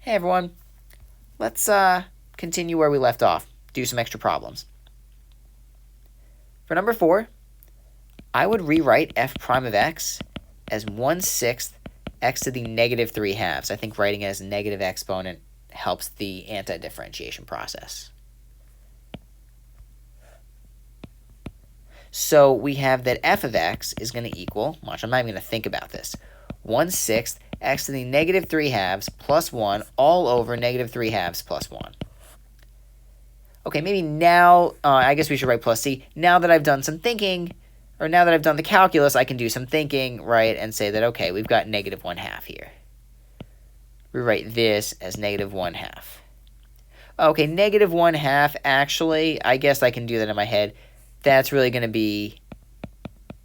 Hey everyone, let's continue where we left off, do some extra problems. For number 4, I would rewrite f prime of x as 1/6 x to the negative 3/2. I think writing it as a negative exponent helps the anti-differentiation process. So we have that f of x is going to equal, watch, I'm not even going to think about this, 1/6 x to the negative 3/2 plus 1 all over negative 3/2 plus 1. Okay, maybe now, I guess we should write plus c. Now that I've done some thinking, or now that I've done the calculus, I can do some thinking, right, and say that, okay, we've got negative 1/2 here. Rewrite this as negative 1/2. Okay, negative 1/2, actually, I guess I can do that in my head. That's really going to be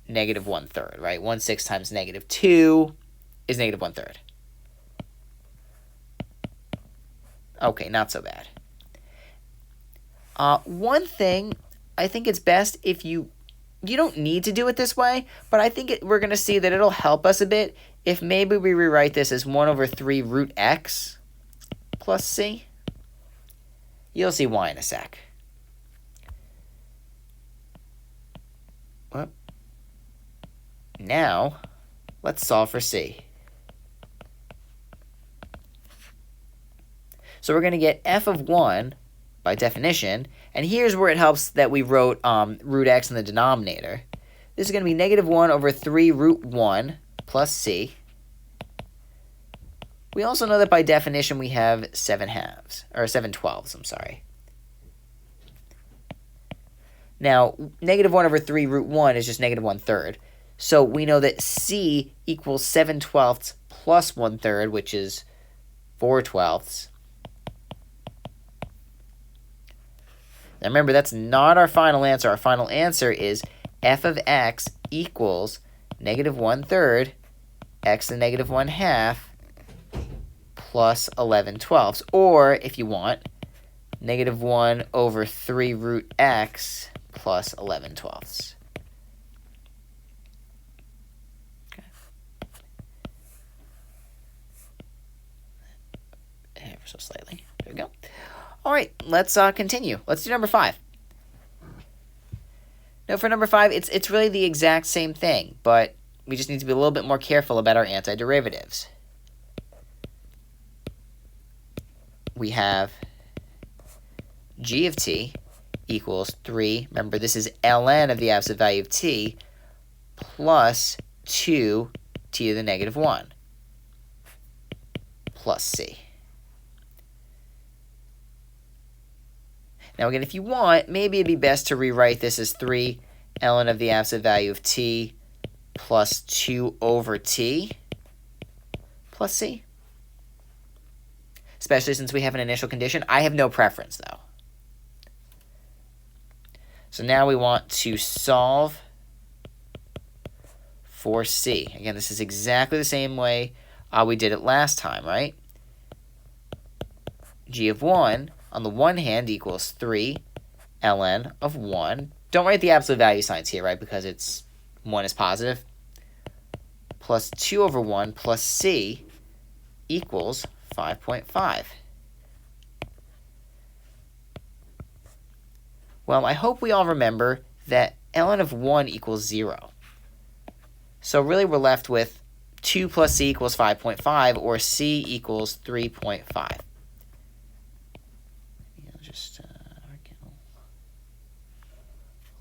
negative 1/3, right? 1/6 times negative 2 is negative 1/3. Okay, not so bad. One thing, I think it's best if you don't need to do it this way, but I think we're going to see that it'll help us a bit if maybe we rewrite this as 1/3 root x plus c. You'll see why in a sec. Well, now, let's solve for c. So we're going to get f of 1 by definition, and here's where it helps that we wrote root x in the denominator. This is going to be negative 1/3 root 1 plus c. We also know that by definition we have 7/12, I'm sorry. Now, negative 1/3 root 1 is just negative 1/3. So we know that c equals 7/12 plus 1/3, which is 4/12. Now remember, that's not our final answer. Our final answer is f of x equals negative 1/3 x to the negative 1/2 plus 11/12. Or, if you want, negative 1/3 root x plus 11/12. Okay. Ever so slightly. There we go. All right, let's continue. Let's do number 5. Now, for number 5, it's really the exact same thing, but we just need to be a little bit more careful about our antiderivatives. We have g of t equals 3. Remember, this is ln of the absolute value of t plus 2 t to the negative 1 plus c. Now again, if you want, maybe it'd be best to rewrite this as 3 ln of the absolute value of t plus 2 over t plus c. Especially since we have an initial condition. I have no preference, though. So now we want to solve for c. Again, this is exactly the same way we did it last time, right? G of 1, on the one hand, equals 3 ln of 1. Don't write the absolute value signs here, right, because 1 is positive. Plus 2 over 1 plus c equals 5.5. Well, I hope we all remember that ln of 1 equals 0. So really we're left with 2 plus c equals 5.5, or c equals 3.5. Just get a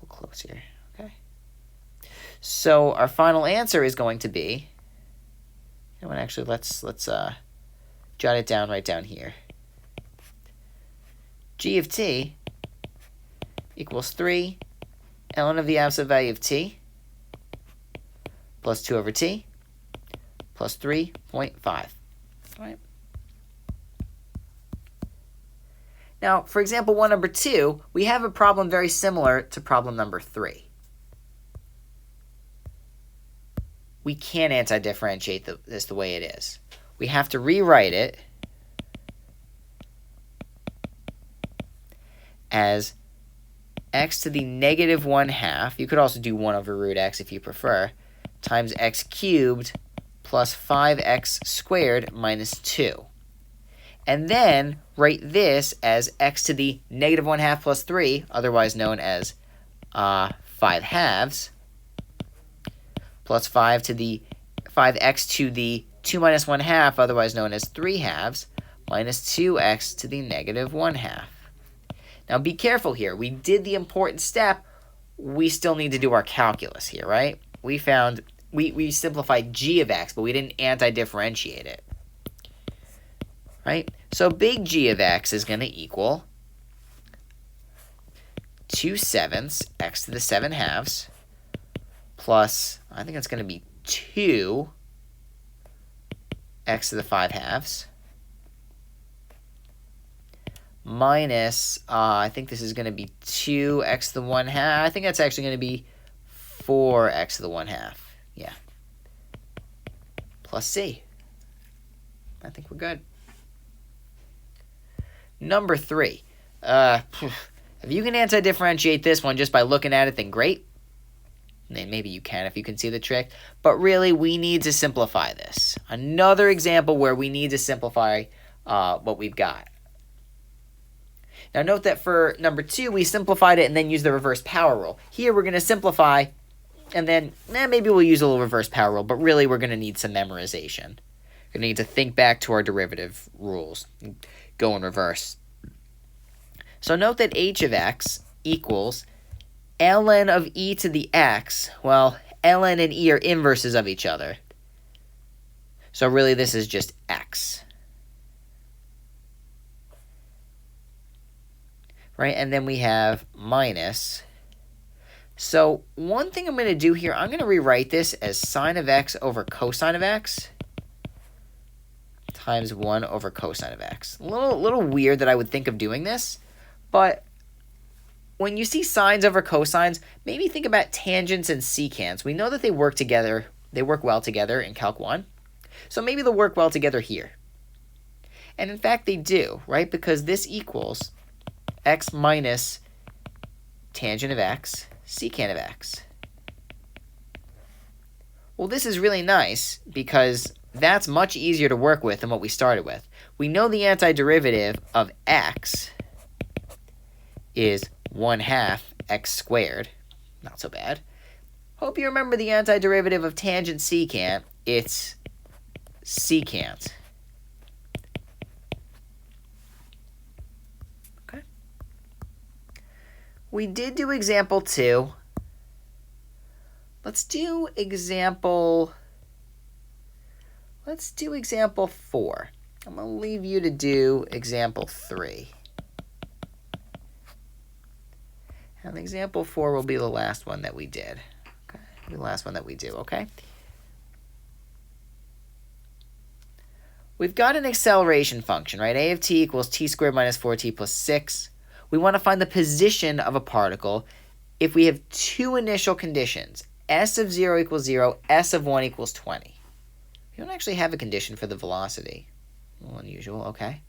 little close here. Okay. So our final answer is going to be, actually let's jot it down right down here. G of t equals 3 ln of the absolute value of t plus 2 over t plus 3.5. All right. Now, for example 1 number 2, we have a problem very similar to problem number 3. We can't anti-differentiate this the way it is. We have to rewrite it as x to the negative 1/2. You could also do 1 over root x if you prefer, times x cubed plus 5x squared minus 2. And then write this as x to the negative 1/2 plus 3, otherwise known as 5/2, plus 5x to the 2 minus 1/2, otherwise known as 3/2, minus 2x to the negative 1/2. Now be careful here. We did the important step. We still need to do our calculus here, right? We simplified g of x, but we didn't antidifferentiate it. Right? So big G of x is going to equal 2/7 x to the 7/2 plus, I think it's going to be 2 x to the 5/2 minus, I think this is going to be 2x to the 1/2. I think that's actually going to be 4x to the 1/2. Yeah. Plus c. I think we're good. Number 3. If you can antidifferentiate this one just by looking at it, then great. And maybe you can if you can see the trick. But really, we need to simplify this. Another example where we need to simplify what we've got. Now note that for number 2, we simplified it and then used the reverse power rule. Here we're going to simplify and then maybe we'll use a little reverse power rule, but really we're going to need some memorization. We're going to need to think back to our derivative rules. Go in reverse. So note that h of x equals ln of e to the x. Well, ln and e are inverses of each other. So really this is just x. Right, and then we have minus. So one thing I'm going to do here, I'm going to rewrite this as sine of x over cosine of x times 1 over cosine of x. A little weird that I would think of doing this, but when you see sines over cosines, maybe think about tangents and secants. We know that they work together. They work well together in Calc 1. So maybe they'll work well together here. And in fact, they do, right? Because this equals x minus tangent of x, secant of x. Well, this is really nice because that's much easier to work with than what we started with. We know the antiderivative of x is 1/2 x squared. Not so bad. Hope you remember the antiderivative of tangent secant. It's secant. Okay. We did do example 2. Let's do example 4. I'm going to leave you to do example 3. And example 4 will be the last one that we did. Okay, the last one that we do, okay? We've got an acceleration function, right? A of t equals t squared minus 4t plus 6. We want to find the position of a particle if we have two initial conditions. S of 0 equals 0, S of 1 equals 20. We don't actually have a condition for the velocity. A little unusual, okay?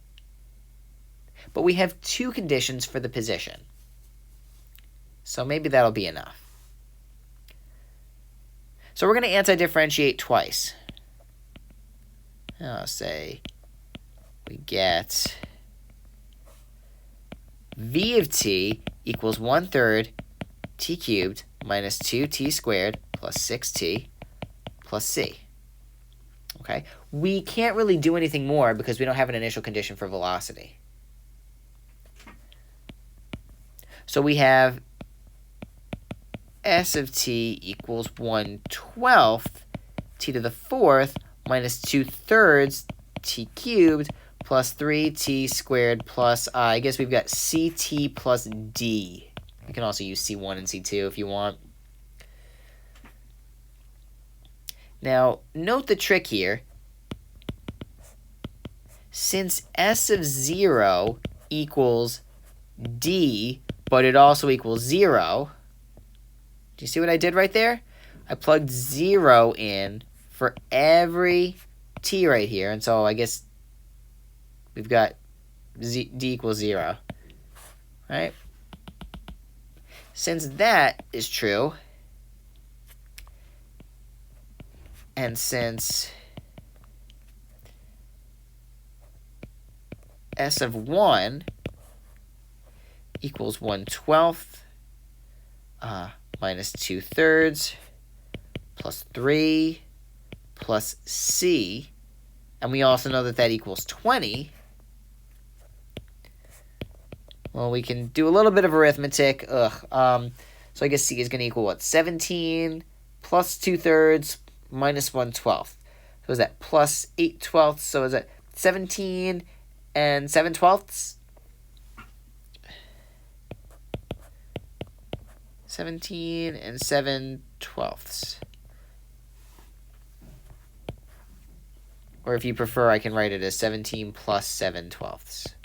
But we have two conditions for the position. So maybe that'll be enough. So we're going to antidifferentiate twice. I'll say we get v of t equals 1/3 t cubed minus 2t squared plus 6t plus c. Okay? We can't really do anything more because we don't have an initial condition for velocity. So we have s of t equals 1/12 t to the 4th minus 2/3 t cubed plus 3t squared plus, I guess we've got ct plus d. You can also use c1 and c2 if you want. Now, note the trick here. Since s of 0 equals d, but it also equals 0, do you see what I did right there? I plugged 0 in for every t right here, and so I guess we've got d equals 0, right? Since that is true, and since S of 1 equals 1/12 minus 2/3 plus 3 plus C, and we also know that that equals 20. Well, we can do a little bit of arithmetic. So I guess C is going to equal what? 17 plus 2/3 minus 1/12. So is that plus 8/12? So is that 17 and 7/12? 17 and 7/12. Or if you prefer, I can write it as 17 plus 7/12.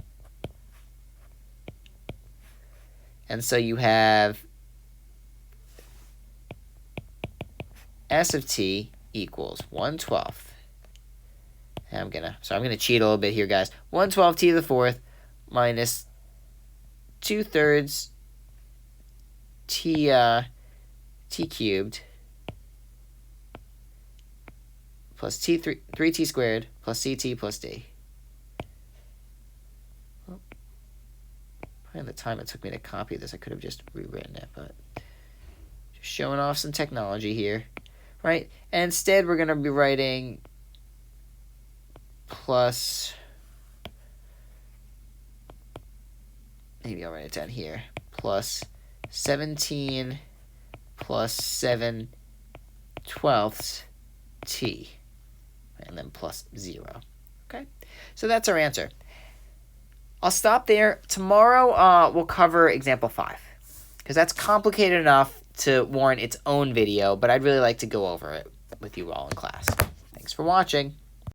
And so you have S of t equals 1/12. And I'm gonna cheat a little bit here, guys. 1/12 t to the fourth minus 2/3 t cubed plus 3t squared plus ct plus d. Well, by the time it took me to copy this, I could have just rewritten it, but just showing off some technology here, right? And instead, we're going to be writing plus, maybe I'll write it down here, plus 17 plus 7/12 t, and then plus 0. Okay, so that's our answer. I'll stop there. Tomorrow we'll cover example 5, because that's complicated enough to warrant its own video, but I'd really like to go over it with you all in class. Thanks for watching.